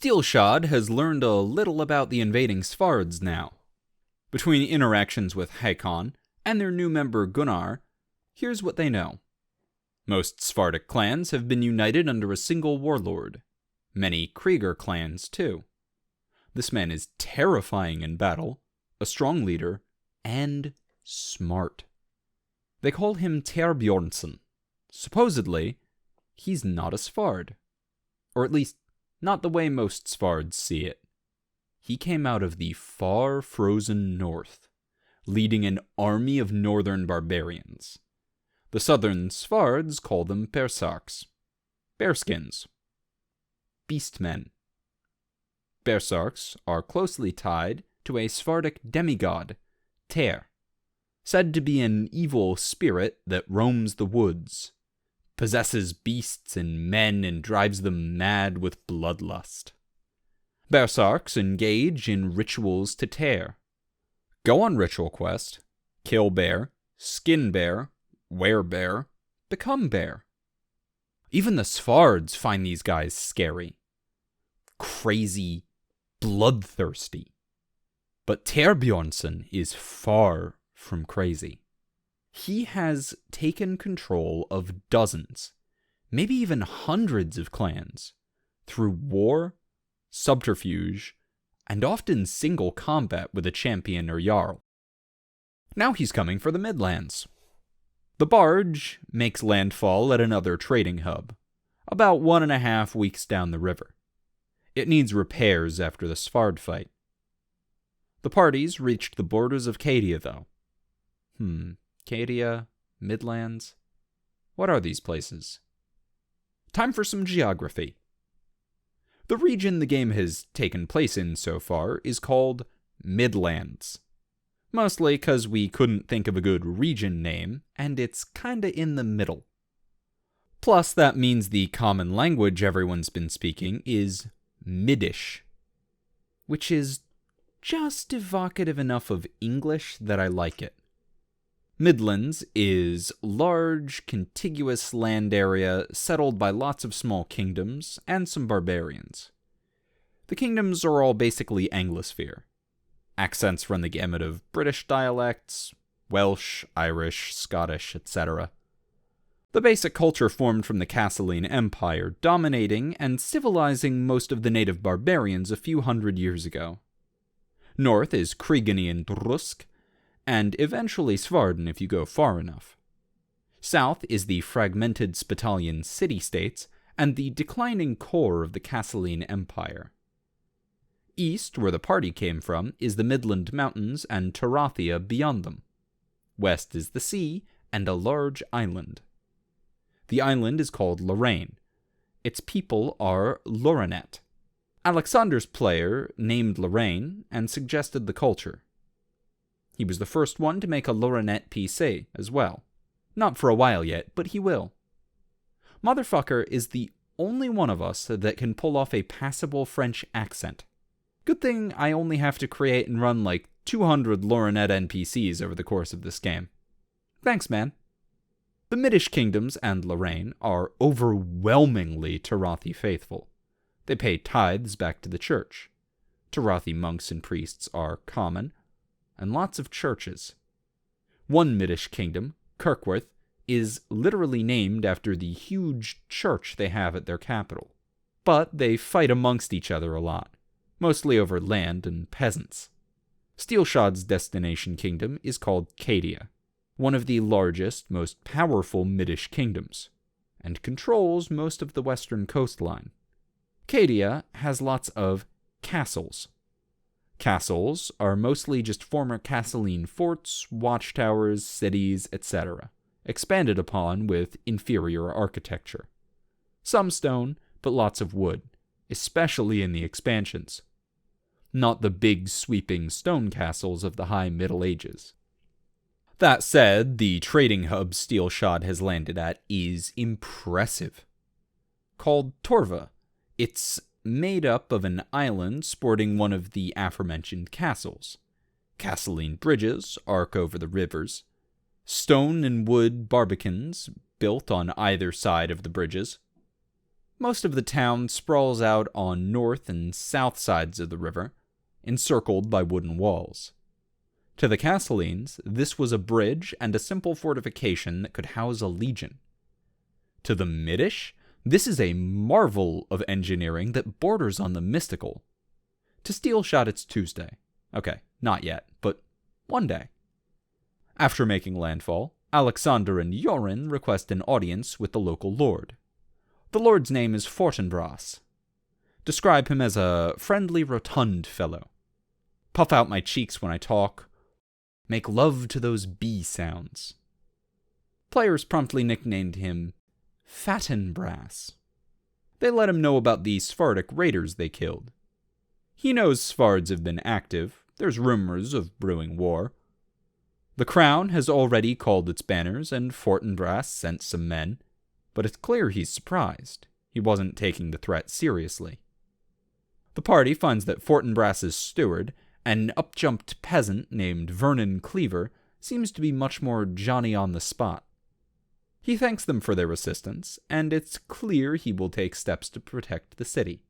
Steelshod has learned a little about the invading Svards now. Between interactions with Hakon and their new member Gunnar, here's what they know. Most Svardic clans have been united under a single warlord. Many Krieger clans, too. This man is terrifying in battle, a strong leader, and smart. They call him Bjornsson. Supposedly, he's not a Svard. Or at least, not the way most Svards see it. He came out of the far frozen north, leading an army of northern barbarians. The southern Svards call them Bersarks, bearskins, beastmen. Bersarks are closely tied to a Svardic demigod, Ter, said to be an evil spirit that roams the woods, possesses beasts and men, and drives them mad with bloodlust. Bersarks engage in rituals to Ter. Go on ritual quest, kill bear, skin bear, wear bear, become bear. Even the Svards find these guys scary. Crazy, bloodthirsty. But Bjornsson is far from crazy. He has taken control of dozens, maybe even hundreds of clans, through war, subterfuge, and often single combat with a champion or jarl. Now he's coming for the Midlands. The barge makes landfall at another trading hub, about 1.5 weeks down the river. It needs repairs after the Svard fight. The parties reached the borders of Cadia, though. Cadia, Midlands. What are these places? Time for some geography. The region the game has taken place in so far is called Midlands. Mostly because we couldn't think of a good region name, and it's kinda in the middle. Plus, that means the common language everyone's been speaking is Middish, which is just evocative enough of English that I like it. Midlands is large, contiguous land area settled by lots of small kingdoms and some barbarians. The kingdoms are all basically Anglosphere. Accents run the gamut of British dialects, Welsh, Irish, Scottish, etc. The basic culture formed from the Castilian Empire, dominating and civilizing most of the native barbarians a few hundred years ago. North is Kriegenian Drusk, and eventually Svarden if you go far enough. South is the fragmented Spitalian city-states and the declining core of the Castilian Empire. East, where the party came from, is the Midland Mountains and Tarathia beyond them. West is the sea and a large island. The island is called Lorraine. Its people are Loranet. Alexander's player named Lorraine and suggested the culture. He was the first one to make a Loranet PC as well. Not for a while yet, but he will. Motherfucker is the only one of us that can pull off a passable French accent. Good thing I only have to create and run like 200 Loranet NPCs over the course of this game. Thanks, man. The Middish kingdoms and Lorraine are overwhelmingly Tarathi faithful. They pay tithes back to the church. Tarathi monks and priests are common, and lots of churches. One Middish kingdom, Kirkworth, is literally named after the huge church they have at their capital. But they fight amongst each other a lot, mostly over land and peasants. Steelshod's destination kingdom is called Cadia, one of the largest, most powerful Middish kingdoms, and controls most of the western coastline. Cadia has lots of castles. Castles are mostly just former Castilian forts, watchtowers, cities, etc., expanded upon with inferior architecture. Some stone, but lots of wood, especially in the expansions. Not the big, sweeping stone castles of the High Middle Ages. That said, the trading hub Steelshod has landed at is impressive. Called Torva, it's made up of an island sporting one of the aforementioned castles. Castleline bridges arc over the rivers. Stone and wood barbicans built on either side of the bridges. Most of the town sprawls out on north and south sides of the river, encircled by wooden walls. To the Castellines, this was a bridge and a simple fortification that could house a legion. To the Middish, this is a marvel of engineering that borders on the mystical. To Steelshod, it's Tuesday. Okay, not yet, but one day. After making landfall, Alexander and Jorin request an audience with the local lord. The lord's name is Fortinbras. Describe him as a friendly, rotund fellow. Puff out my cheeks when I talk. Make love to those B sounds. Players promptly nicknamed him Fattenbrass. They let him know about the Svardic raiders they killed. He knows Svards have been active. There's rumors of brewing war. The crown has already called its banners, and Fortinbras sent some men, but it's clear he's surprised. He wasn't taking the threat seriously. The party finds that Fortinbras's steward, an up-jumped peasant named Vernon Cleaver, seems to be much more Johnny on the spot. He thanks them for their assistance, and it's clear he will take steps to protect the city.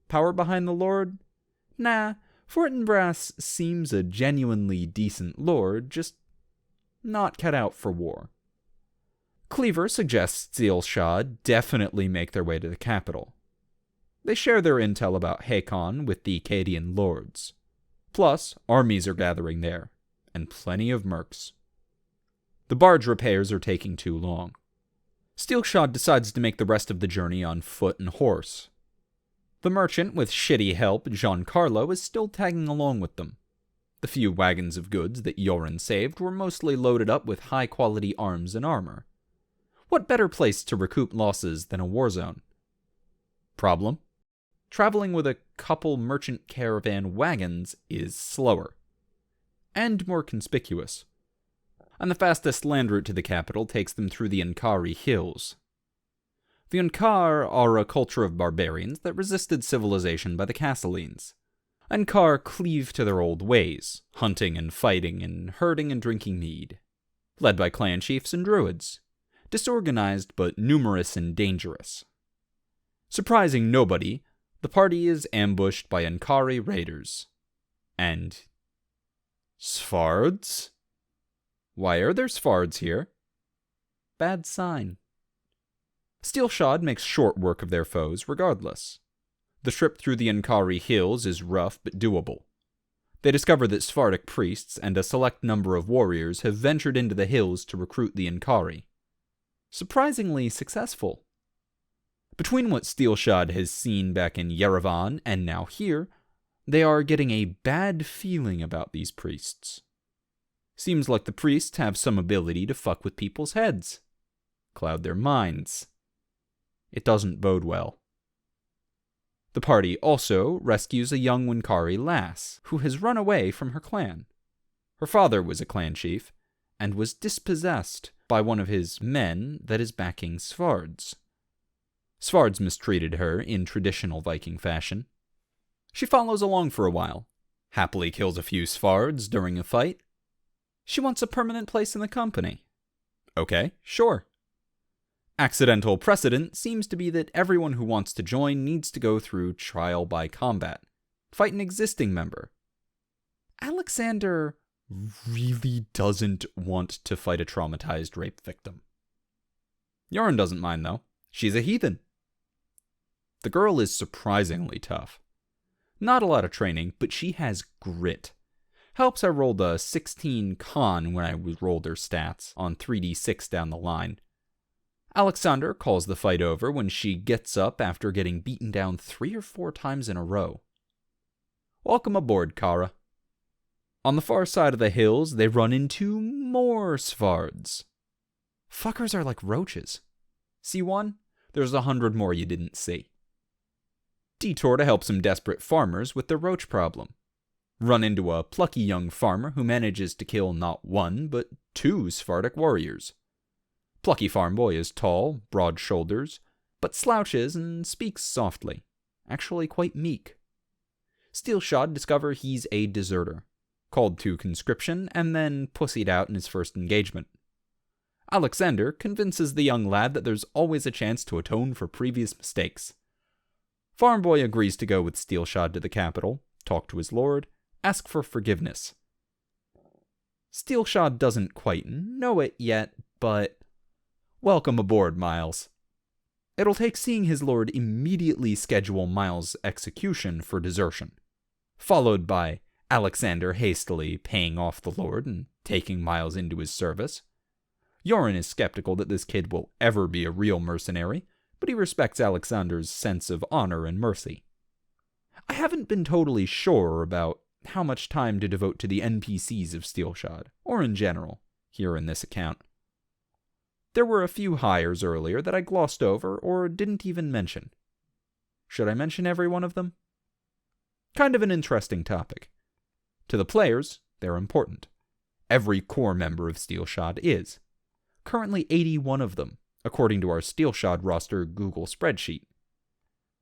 Power behind the lord? Nah, Fortinbras seems a genuinely decent lord, just not cut out for war. Cleaver suggests Steelshod definitely make their way to the capital. They share their intel about Hakon with the Acadian lords. Plus, armies are gathering there, and plenty of mercs. The barge repairs are taking too long. Steelshod decides to make the rest of the journey on foot and horse. The merchant, with shitty help, Giancarlo, is still tagging along with them. The few wagons of goods that Jorin saved were mostly loaded up with high-quality arms and armor. What better place to recoup losses than a war zone? Problem? Traveling with a couple merchant caravan wagons is slower. And more conspicuous. And the fastest land route to the capital takes them through the Ankari Hills. The Ankar are a culture of barbarians that resisted civilization by the Castellines. Ankar cleave to their old ways, hunting and fighting and herding and drinking mead. Led by clan chiefs and druids. Disorganized but numerous and dangerous. Surprising nobody, the party is ambushed by Ankari raiders. And Svards? Why are there Svards here? Bad sign. Steelshod makes short work of their foes regardless. The trip through the Ankari Hills is rough but doable. They discover that Svardic priests and a select number of warriors have ventured into the hills to recruit the Ankari. Surprisingly successful. Between what Steelshod has seen back in Yerevan and now here, they are getting a bad feeling about these priests. Seems like the priests have some ability to fuck with people's heads. Cloud their minds. It doesn't bode well. The party also rescues a young Winkari lass who has run away from her clan. Her father was a clan chief and was dispossessed by one of his men that is backing Svards. Svards mistreated her in traditional Viking fashion. She follows along for a while, happily kills a few Svards during a fight. She wants a permanent place in the company. Okay, sure. Accidental precedent seems to be that everyone who wants to join needs to go through trial by combat. Fight an existing member. Alexander really doesn't want to fight a traumatized rape victim. Jorin doesn't mind, though. She's a heathen. The girl is surprisingly tough. Not a lot of training, but she has grit. Helps I rolled a 16 con when I rolled her stats on 3d6 down the line. Alexander calls the fight over when she gets up after getting beaten down 3 or 4 times in a row. Welcome aboard, Kara. On the far side of the hills, they run into more Svards. Fuckers are like roaches. See one? There's 100 more you didn't see. Detour to help some desperate farmers with their roach problem. Run into a plucky young farmer who manages to kill not 1, but 2 Svardic warriors. Plucky farm boy is tall, broad shoulders, but slouches and speaks softly, actually quite meek. Steelshod discover he's a deserter, called to conscription and then pussied out in his first engagement. Alexander convinces the young lad that there's always a chance to atone for previous mistakes. Farm Boy agrees to go with Steelshod to the capital, talk to his lord, ask for forgiveness. Steelshod doesn't quite know it yet, but welcome aboard, Miles. It'll take seeing his lord immediately schedule Miles' execution for desertion, followed by Alexander hastily paying off the lord and taking Miles into his service. Yoren is skeptical that this kid will ever be a real mercenary, but he respects Alexander's sense of honor and mercy. I haven't been totally sure about how much time to devote to the NPCs of Steelshod, or in general, here in this account. There were a few hires earlier that I glossed over or didn't even mention. Should I mention every one of them? Kind of an interesting topic. To the players, they're important. Every core member of Steelshod is. Currently 81 of them, according to our Steelshod roster Google spreadsheet.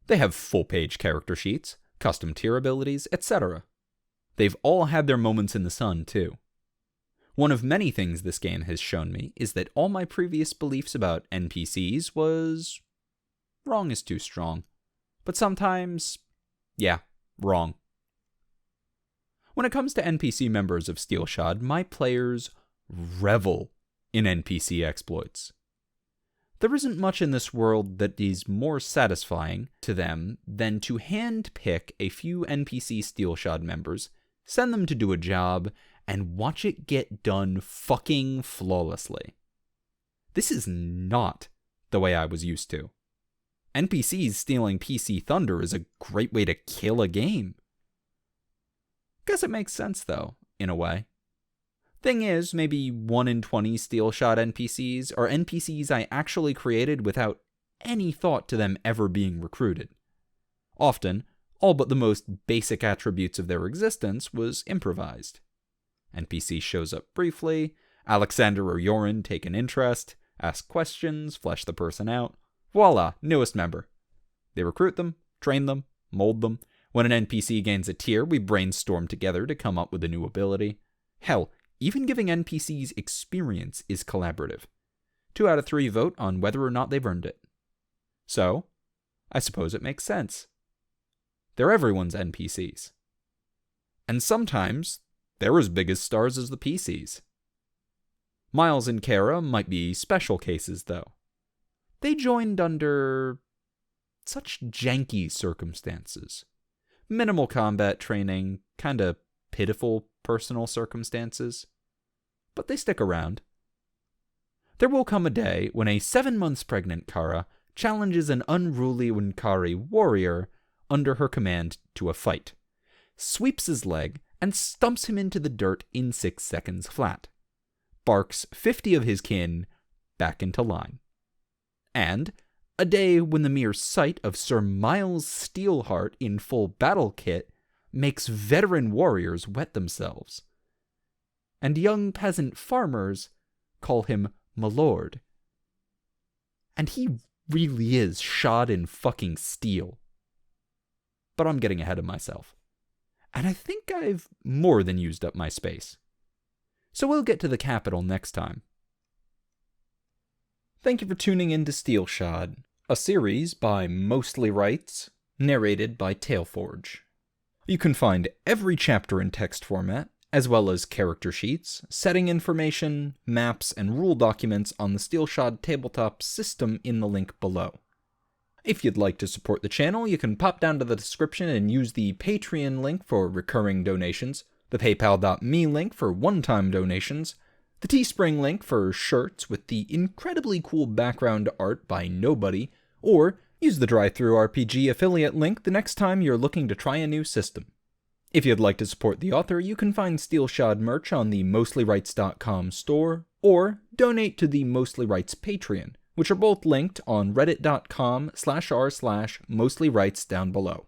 They have full-page character sheets, custom tier abilities, etc. They've all had their moments in the sun, too. One of many things this game has shown me is that all my previous beliefs about NPCs was... wrong is too strong. But sometimes... wrong. When it comes to NPC members of Steelshod, my players revel in NPC exploits. There isn't much in this world that is more satisfying to them than to hand-pick a few NPC Steelshod members, send them to do a job, and watch it get done fucking flawlessly. This is not the way I was used to. NPCs stealing PC Thunder is a great way to kill a game. Guess it makes sense, though, in a way. Thing is, maybe 1 in 20 Steelshod NPCs are NPCs I actually created without any thought to them ever being recruited. Often, all but the most basic attributes of their existence was improvised. NPC shows up briefly, Alexander or Yoren take an interest, ask questions, flesh the person out. Voila, newest member. They recruit them, train them, mold them. When an NPC gains a tier, we brainstorm together to come up with a new ability. Hell, even giving NPCs experience is collaborative. 2 out of 3 vote on whether or not they've earned it. So, I suppose it makes sense. They're everyone's NPCs. And sometimes, they're as big as stars as the PCs. Miles and Kara might be special cases, though. They joined under such janky circumstances. Minimal combat training, kinda pitiful personal circumstances. But they stick around. There will come a day when a 7 months pregnant Kara challenges an unruly Winkari warrior under her command to a fight, sweeps his leg, and stumps him into the dirt in 6 seconds flat. Barks 50 of his kin back into line. And a day when the mere sight of Sir Miles Steelheart in full battle kit makes veteran warriors wet themselves. And young peasant farmers call him Milord. And he really is shod in fucking steel. But I'm getting ahead of myself. And I think I've more than used up my space. So we'll get to the capital next time. Thank you for tuning in to Steelshod, a series by Mostly Rights, narrated by Tailforge. You can find every chapter in text format, as well as character sheets, setting information, maps, and rule documents on the Steelshod tabletop system in the link below. If you'd like to support the channel, you can pop down to the description and use the Patreon link for recurring donations, the PayPal.me link for one-time donations, the Teespring link for shirts with the incredibly cool background art by Nobody, or use the DriveThruRPG affiliate link the next time you're looking to try a new system. If you'd like to support the author, you can find Steelshod merch on the MostlyRights.com store, or donate to the Mostly Rights Patreon, which are both linked on reddit.com/r/mostlyrights down below.